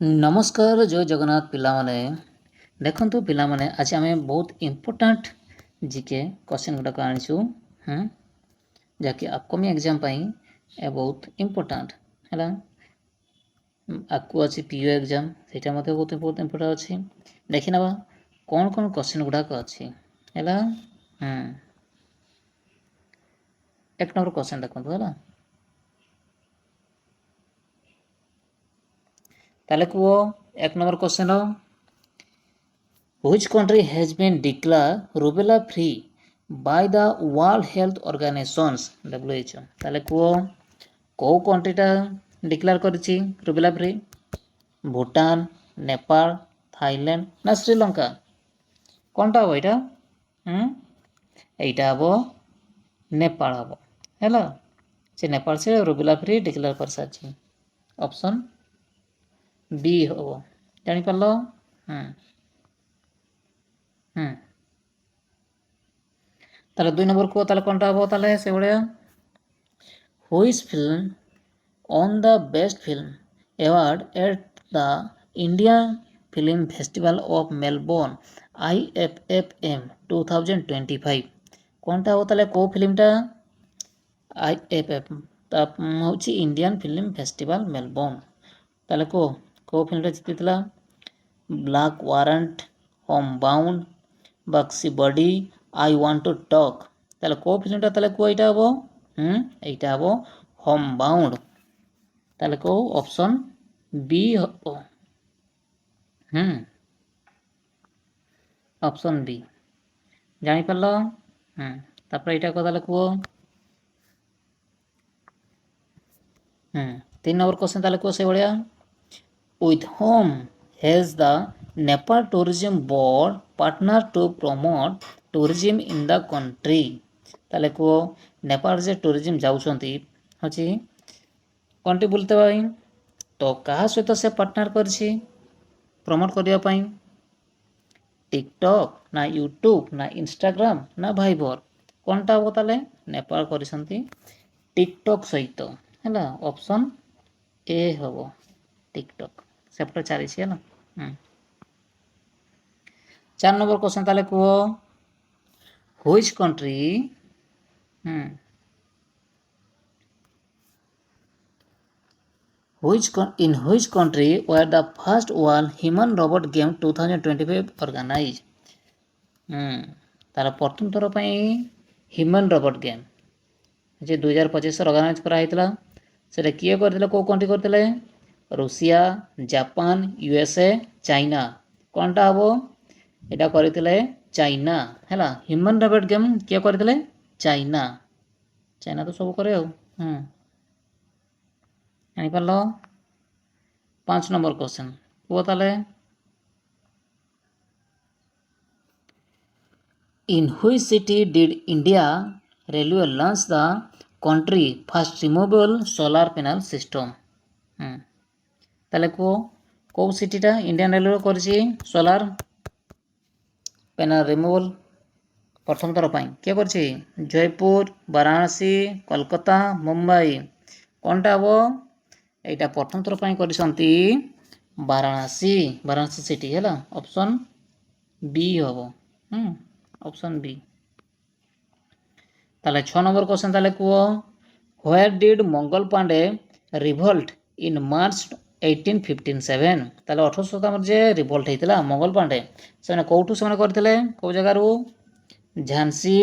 नमस्कार जय जगन्नाथ पिलामाने देखंतु पिलामाने आज आमे बहुत इम्पोर्टेंट जीके क्वेश्चन गुडा आनिछु जाकि अपकमिंग एग्जाम पाई ए बहुत इम्पोर्टेंट हैला आकु अछि पीओ एग्जाम सेटा मते बहुत इम्पोर्टेंट अछि देखि नबा कोन कोन क्वेश्चन गुडा अछि हैला एक नंबर क्वेश्चन देखंतु हैला ताले को एक number question Which country has been declared rubella free by the World Health Organizations WHO ताले को कंट्रीटा डिक्लेयर करिछि rubella free Bhutan Nepal Thailand ना श्रीलंका कोनटा हो एटा एटा हो नेपाल हो हैला से नेपाल से रुबेला फ्री डिक्लेयर कर साछि ऑप्शन बी हो जानि परलो ताले 2 नंबर को ताले कोनटा हो ताले से बडे Which film won the best film award at the Indian Film Festival of Melbourne IFFM 2025 कोनटा हो ताले को फिल्मटा IFF ता होछि इंडियन फिल्म फेस्टिवल मेलबोर्न ताले को फिल्मटा जितितला ब्लैक वारंट होम बाउंड बक्सी बॉडी आई वांट टू टॉक ताले को फिल्मटा ताले को एटा हबो एटा हबो होम बाउंड ताले को ऑप्शन बी हबो ऑप्शन बी जानि परलो तापर एटा को ताले को 3 नंबर क्वेश्चन ताले को से बढिया with whom has the Nepal Tourism Board partnered to promote tourism in the country ताले को नेपाल जे टूरिज्म जाउछंती अछि कंट्री बोलते भाई तो कहा सहित से पार्टनर करछि प्रमोट करिया पई टिकटॉक ना यूट्यूब ना इंस्टाग्राम ना भाइबर कोनटा हो ताले नेपाल करिसंती टिकटॉक सहित हैला ऑप्शन ए हबो टिकटॉक चैप्टर 4 छै ना 4 नंबर क्वेश्चन ताले को which country in which country were the first world human robot game 2025 organized तारा प्रथम थर पई ह्यूमन रोबोट गेम जे 2025 ऑर्गेनाइज करा हितला सेटा किए करथिले को कंट्री करथिले रूसिया जापान यूएसए चाइना कोनटा हबो एटा करथिले चाइना हैला ह्यूमन रोबोट गेम किए करथिले चाइना चाइना तो सब करे हो जानि परलो 5 नंबर क्वेश्चन को ताले In which city did India Railway launch the country first removable solar panel system ताले को सिटीटा इंडियन रेलवे करछि सोलार पैनल रिमूवल प्रथम थर पई के करछि जयपुर वाराणसी कोलकाता मुंबई कोनटा हो एटा प्रथम थर पई करिसंती वाराणसी सिटी हैला ऑप्शन बी हबो ऑप्शन बी ताले 6 नंबर क्वेश्चन ताले को where did Mangal Pandey revolt in March 1857 ताले 1857 जे रिवोल्ट हेतिला मंगल पांडे सेने कोठु सेने करथिले को जगह रु झांसी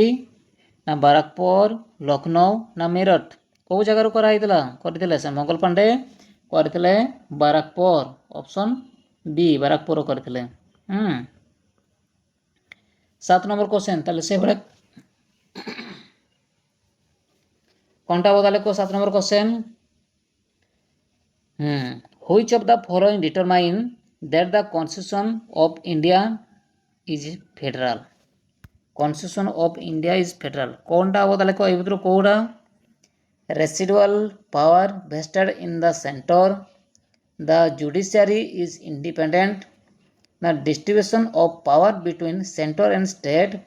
ना बारकपुर लखनऊ ना मेरठ को जगह रु करा हेतिला करथिले से मंगल पांडे करथिले बारकपुर ऑप्शन बी बारकपुर करथिले 7 नंबर क्वेश्चन ताले से बडे कोनटा बोले को 7 number question which of the following determine that the constitution of India is federal constitution of India is federal कोनटा बोले को ए भितर कोडा residual power vested in the center the judiciary is independent the distribution of power between center and state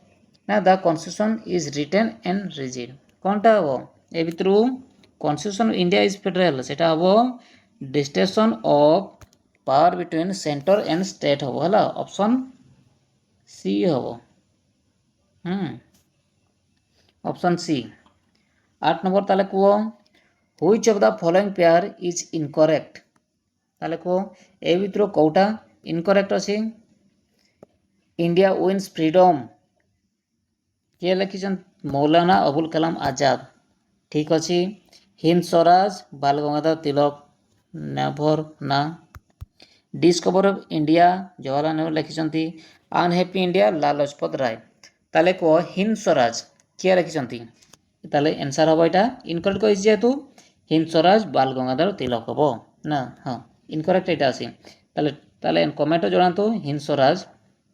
na the constitution is written and rigid कोनटा हो ए भितर constitution of India is federal सेटा हो distribution of power between centre and state हम है option C हम option C 8 number ताले को which of the following pair is incorrect ताले को ए भितर कोटा इनकरेक्ट अछि इंडिया विन्स फ्रीडम किए लिखिछन मौलाना अबुल कलाम आजाद ठीक अच्छी हिंद स्वराज बाल गंगाधर तिलक नेभर ना discover of India Jawaharlal Nehru लिखिछंती अनहैप्पी इंडिया लाल लजपत राय ताले को हिंद स्वराज किए लिखिछंती ताले आंसर हम एटा इनकरेक्ट कहिस जेतु हिंद स्वराज बाल गंगाधर तिलक हबो ना हां इनकरेक्ट एटा अछि ताले ताले कमेंट जणातु हिंद स्वराज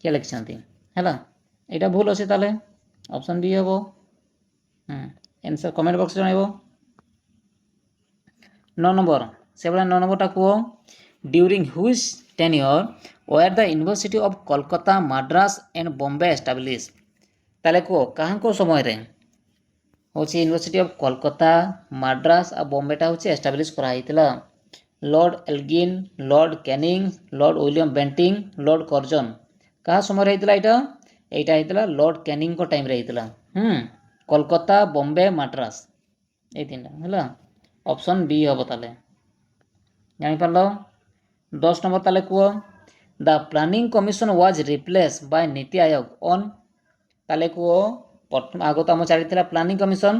किए लिखिछंती हैला एटा भूल अछि ताले ऑप्शन बी हबो आंसर कमेंट बॉक्स जणाइबो 9 नंबर से 9 नंबर टा को during which tenure were the university of Kolkata Madras and Bombay establish ताले को कहां को समय रे होची यूनिवर्सिटी ऑफ कोलकाता मद्रास आ बॉम्बे टा होची एस्टैब्लिश करा हितला Lord Elgin Lord Canning Lord William Bentinck Lord Curzon कहा समय रे हितला एटा हितला लॉर्ड कैनिंग को टाइम रे हितला कोलकाता बॉम्बे मद्रास ए तीनटा हला ऑप्शन बी हबो ताले जानि पारलो 10 नंबर ताले को the planning commission was replace by NITI Aayog on ताले को आगत आम चलीला प्लानिंग कमिशन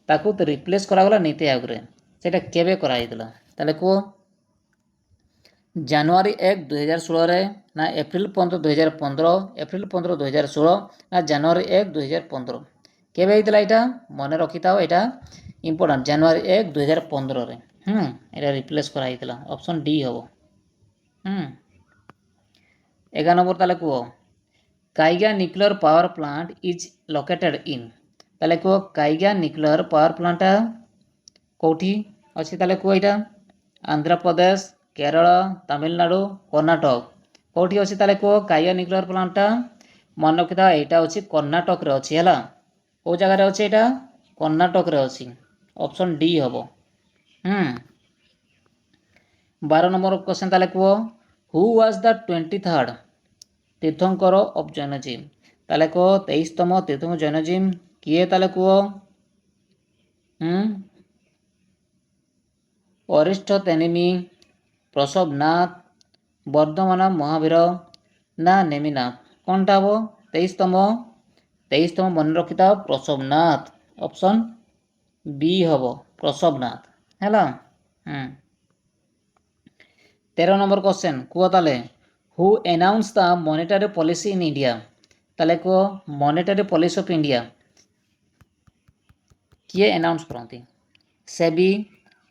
ताकू तो रिप्लेस करागला नीति आयोग रे सेटा केबे करा हितला ताले को जनवरी 1 2016 रे ना एप्रिल 15 2015 एप्रिल 15 2016 ना जनवरी 1 2015 केबे हितला एटा मने रखिताओ एटा इंपोर्टेंट जनवरी 1 2015 रे एटा रिप्लेस करा हितला ऑप्शन डी हबो 11 नंबर ताले को Kaiga nuclear power plant is located in ताले को काइगा न्यूक्लियर पावर प्लांट कोठी अछि ताले को एटा आंध्र प्रदेश केरल तमिलनाडु कर्नाटक कोठी अछि ताले को काइगा न्यूक्लियर प्लांट मन रखिता एटा अछि कर्नाटक रे अछि हला ओ जगह रे अछि एटा कर्नाटक रे अछि ऑप्शन डी हबो 12 नंबर क्वेश्चन ताले को हु वाज द 23rd तीर्थंकर ऑफ जैनिज्म ताले को 23तम तीर्थंकर जैनिज्म किए ताले को अरिष्टोतेमी प्रसवनाथ वर्धमान महावीर ना नेमिनाथ कौनटा हम 23तम मन रखिता प्रसवनाथ ऑप्शन बी हम प्रसवनाथ है 13 नंबर क्वेश्चन कुआ ताले who announce the monetary policy in India ताले को मॉनेटरी पॉलिसी ऑफ इंडिया किए अनाउंस करती सेबी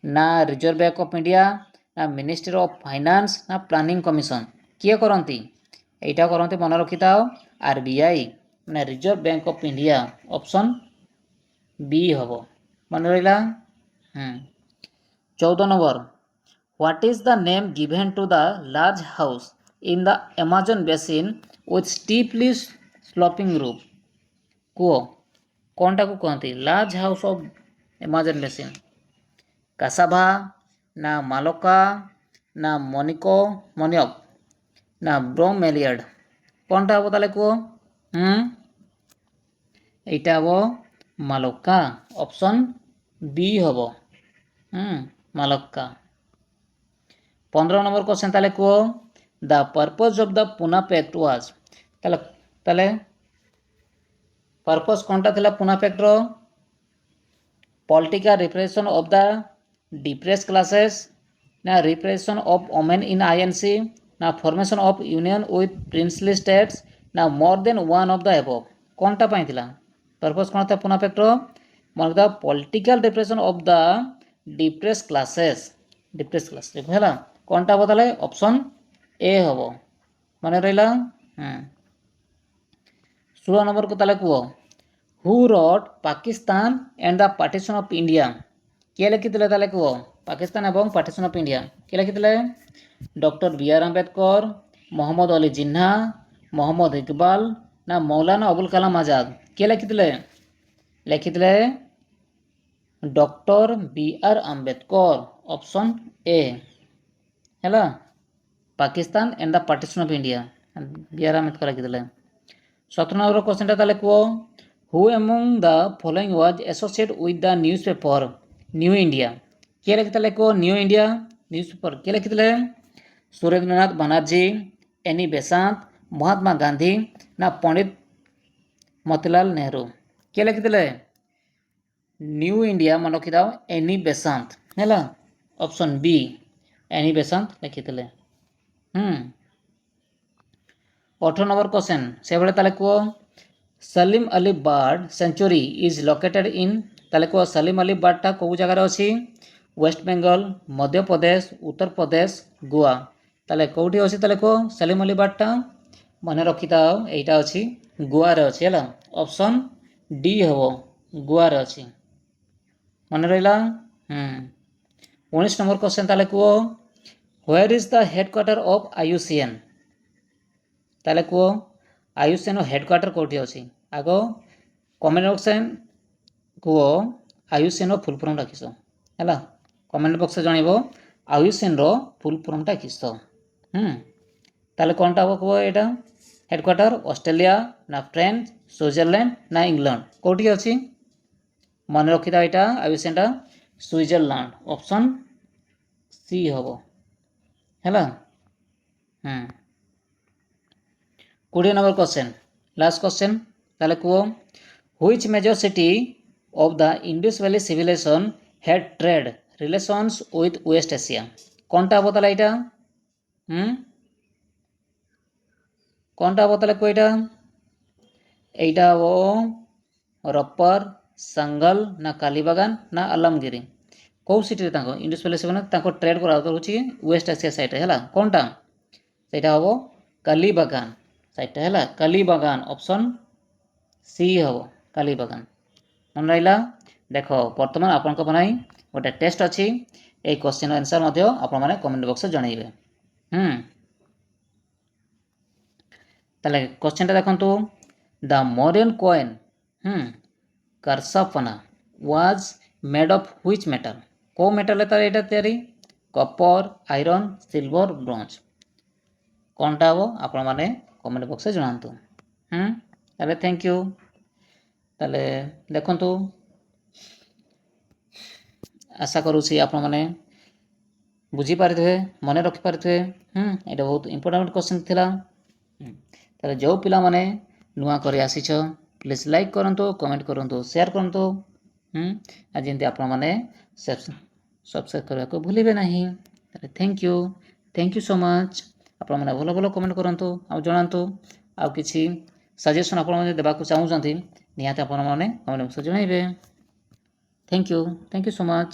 ना रिजर्व बैंक ऑफ इंडिया ना मिनिस्ट्री ऑफ फाइनेंस ना प्लानिंग कमिशन किए करती एटा करती मन रखिता आरबीआई ना reserve bank of India option B हम मन रहा 14 number what is the name given to the large house in the Amazon basin with steeply sloping roof quo कौनटा को कहती large house of Amazon basin कासाभा ना मालोका ना मोनिको मोनियक ना ब्रोमेलियड कौनटा हम ताले को एटा वो मालोका ऑप्शन बी हम मालोका 15 नंबर क्वेश्चन ताले को the purpose of the Poona pact was ताले पर्पस कौनटा थिला पुना पैक्ट रो political representation of the depressed classes ना representation of women in INC ना formation of union with princely states ना more than one of the above कौनटा पाई थिला पर्पस कौन था पुना पैक्ट रो मन the political representation of the depressed classes है कौनटा बताले ऑप्शन ए हम मन रहा 16 नंबर को ताले quo who wrote Pakistan and the partition of India किए लिखिते ताले कुओ पाकिस्तान एवं पार्टीशन ऑफ इंडिया किए लिखिते doctor B R Ambedkar Mohammad Ali Jinnah Mohammad Iqbal ना मौलाना अबुल कलाम आजाद किए लिखिते doctor B R Ambedkar option A है Pakistan and the partition of India B.R. Ambedkar ଲେଖିଥିଲେ। 17 ନମ୍ବର କ୍ୱେଶ୍ଚନଟା ତାହେଲେ କୁହ who among the following was associate with the newspaper New India କିଏ ଲେଖିଥିଲେ କୁହ ନ୍ୟୁ ଇଣ୍ଡିଆ ନ୍ୟୁଜ୍ ପେପର କିଏ ଲେଖିଥିଲେ ସୁରେନ୍ଦ୍ରନାଥ ବାନାର୍ଜୀ ଏନି ବେସାନ୍ତ ମହାତ୍ମା ଗାନ୍ଧୀ ନା ପଣ୍ଡିତ ମୋତିଲାଲ ନେହେରୁ କିଏ ଲେଖିଥିଲେ ନ୍ୟୁ ଇଣ୍ଡିଆ ମନେ ରଖିଥାଅ ଏନି ବେସାନ୍ତ ହେଲା ଅପସନ୍ ବି ଏନି ବେସାନ୍ତ ଲେଖିଥିଲେ। 18 ନମ୍ବର କ୍ୱେଶ୍ଚନ ସେଭଳି ତାହେଲେ କୁହ Salim Ali bird sanctuary is located in ତାହେଲେ କୁହ ସଲିମ ଅଲି ବାର୍ଡଟା କେଉଁ ଜାଗାରେ ଅଛି ୱେଷ୍ଟବେଙ୍ଗଲ ମଧ୍ୟପ୍ରଦେଶ ଉତ୍ତରପ୍ରଦେଶ ଗୋଆ ତାହେଲେ କେଉଁଠି ଅଛି ତାହେଲେ କୁହ ସଲିମ ଅଲି ବାର୍ଡଟା ମନେ ରଖିଥାଅ ଏଇଟା ଅଛି ଗୋଆରେ ଅଛି ହେଲା ଅପସନ୍ ଡି ହେବ ଗୋଆରେ ଅଛି ମନେ ରହିଲା। 19 ନମ୍ବର କ୍ୱେଶ୍ଚନ ତାହେଲେ କୁହ where is the headquarter of IUCN ତାହେଲେ କୁହ IUCN ହେଡ଼କ୍ୱାର୍ଟର କେଉଁଠି ଅଛି ଆଗ କମେଣ୍ଟ ବକ୍ସରେ କୁହ IUCN ଫୁଲ୍ ଫର୍ମଟା କିସ ହେଲା କମେଣ୍ଟ ବକ୍ସରେ ଜଣାଇବ IUCN ଫୁଲ୍ ଫର୍ମଟା କିସ ତାହେଲେ କ'ଣଟା ହେବ କୁହ ଏଇଟା ହେଡ଼କ୍ୱାର୍ଟର ଅଷ୍ଟ୍ରେଲିଆ ନା ଫ୍ରାନ୍ସ ସୁଇଜରଲ୍ୟାଣ୍ଡ ନା ଇଂଲଣ୍ଡ କେଉଁଠି ଅଛି ମନେ ରଖିଥା ଏଇଟା IUCNଟା ସୁଇଜରଲ୍ୟାଣ୍ଡ ଅପସନ୍ ସି ହେବ ହେଲା। 20 ନମ୍ବର କ୍ୱେଶ୍ଚନ ଲାଷ୍ଟ କ୍ୱେଶ୍ଚନ ତାହେଲେ କୁହ which major city of the Indus valley civilisation had trade relations with West Asia କ'ଣଟା ହେବ ତାହେଲେ ଏଇଟା କ'ଣଟା ହେବ ତାହେଲେ କୁହ ଏଇଟା ହେବ ରପ୍ପର ସାଙ୍ଗଲ ନା କାଲିବାଗାନ ନା ଆଲମଗିରି କେଉଁ ସିଟିରେ ତାଙ୍କ ଇଣ୍ଡସ୍ ଭ୍ୟାଲି ସିଭିଲାଇଜେସନ୍ ତାଙ୍କ ଟ୍ରେଡ୍ କରାଯାଉଥିଲା ହେଉଛି ୱେଷ୍ଟ ଏସିଆ ସାଇଡ଼୍ରେ ହେଲା କ'ଣଟା ସେଇଟା ହେବ କାଲିବାଗାନ ସାଇଡ଼୍ଟା ହେଲା କାଲିବାଗାନ ଅପସନ୍ ସି ହେବ କାଲିବାଗାନ ମନେ ରହିଲା। ଦେଖ ବର୍ତ୍ତମାନ ଆପଣଙ୍କ ପାଇଁ ଗୋଟେ ଟେଷ୍ଟ ଅଛି ଏଇ କ୍ୱେଶ୍ଚିନ୍ ଆନ୍ସର୍ ମଧ୍ୟ ଆପଣମାନେ କମେଣ୍ଟ ବକ୍ସରେ ଜଣାଇବେ। ତାହେଲେ କ୍ୱେଶ୍ଚିନ୍ଟା ଦେଖନ୍ତୁ the Mauryan coin karshapana was made of which metal କେଉଁ ମେଟାଲରେ ତାର ଏଇଟା ତିଆରି କପର ଆଇରନ୍ ସିଲଭର ବ୍ରୋଞ୍ଜ କ'ଣଟା ହେବ ଆପଣମାନେ କମେଣ୍ଟ ବକ୍ସରେ ଜଣାନ୍ତୁ। ତାହେଲେ ଥ୍ୟାଙ୍କ ୟୁ। ତାହେଲେ ଦେଖନ୍ତୁ ଆଶା କରୁଛି ଆପଣମାନେ ବୁଝିପାରିଥିବେ ମନେ ରଖିପାରିଥିବେ ଏଇଟା ବହୁତ ଇମ୍ପୋର୍ଟାଣ୍ଟ କ୍ୱେଶ୍ଚିନ୍ ଥିଲା। ତାହେଲେ ଯେଉଁ ପିଲାମାନେ ନୂଆ କରି ଆସିଛ ପ୍ଲିଜ୍ ଲାଇକ୍ କରନ୍ତୁ କମେଣ୍ଟ କରନ୍ତୁ ସେୟାର କରନ୍ତୁ ଆଉ ଯେମିତି ଆପଣମାନେ ସବସ୍କ୍ରାଇବ୍ କରିବାକୁ ଭୁଲିବେ ନାହିଁ। ତାହେଲେ ଥ୍ୟାଙ୍କ ୟୁ ସୋ ମଚ୍ ଆପଣମାନେ ଭଲ ଭଲ କମେଣ୍ଟ କରନ୍ତୁ ଆଉ ଜଣାନ୍ତୁ ଆଉ କିଛି ସଜେସନ୍ ଆପଣମାନେ ଦେବାକୁ ଚାହୁଁଛନ୍ତି ନିହାତି ଆପଣମାନେ କମେଣ୍ଟ ବକ୍ସରେ ଜଣାଇବେ। Thank you so much.